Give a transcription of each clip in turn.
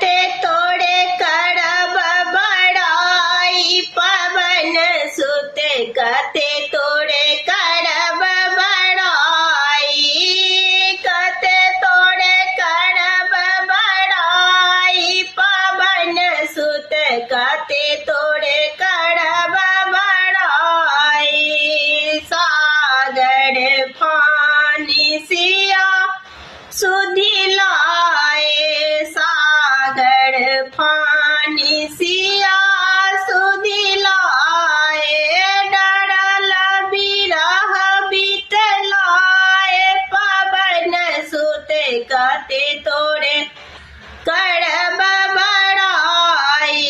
कते तोड़े करब बड़ाई पवन सुत कते तोड़े करब बड़ाई कते तोड़े करब बड़ाई पवन सुत कते तोड़े करब बड़ाई सागर फानी सिया सुधि लाए सागर फानी सिया सुधि लाए डरल बिरह बितलाए पवन सुत कते तोड़े करब बड़ाई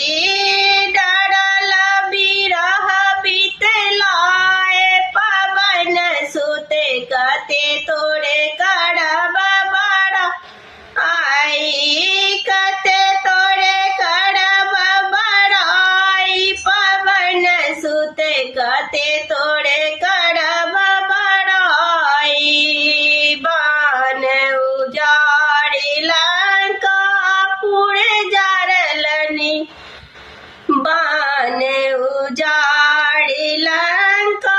डरल बिरह बितलाए पवन सुत कते तोड़े करब आई कते तोड़े करब बड़ाई पवन सुत कते तोड़े करब बड़ाई बान उजाड़ी लंका पुर जरलनी बान उजाड़ी लंका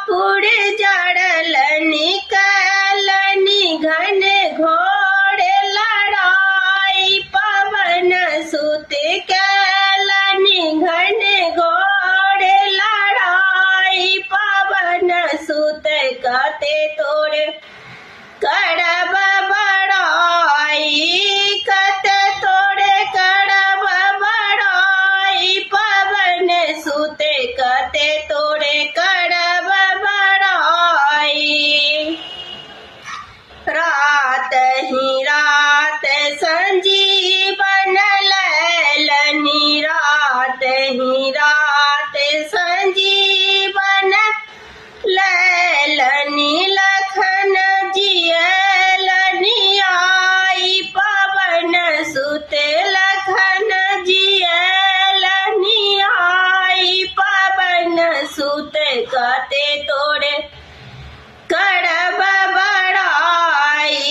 पुर जरलनी कलनी घन घोर लड़ाई पवन सुत कलनी घन घोर लड़ाई पवन सुत कते तोड़े करब बड़ाई कते तोड़े करब बड़ाई पवन सुत कते तोड़े करब बड़ाई रात ही रात संजीवन लैलनी रात ही रात संजीवन लैलनी लखन जियलनी आई पवन सुत लखन जियलनी आई पवन सुत कते तोड़े करब बड़ाई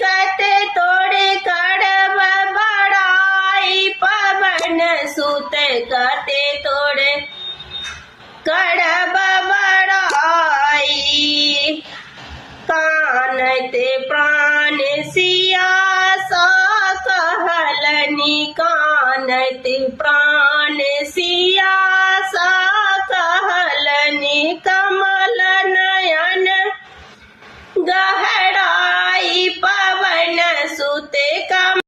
कते तोड़े करब बड़ाई पवन सुत कते तोड़े करब बड़ाई कानते प्राण सिया सा कहलनी कानते प्राण सिया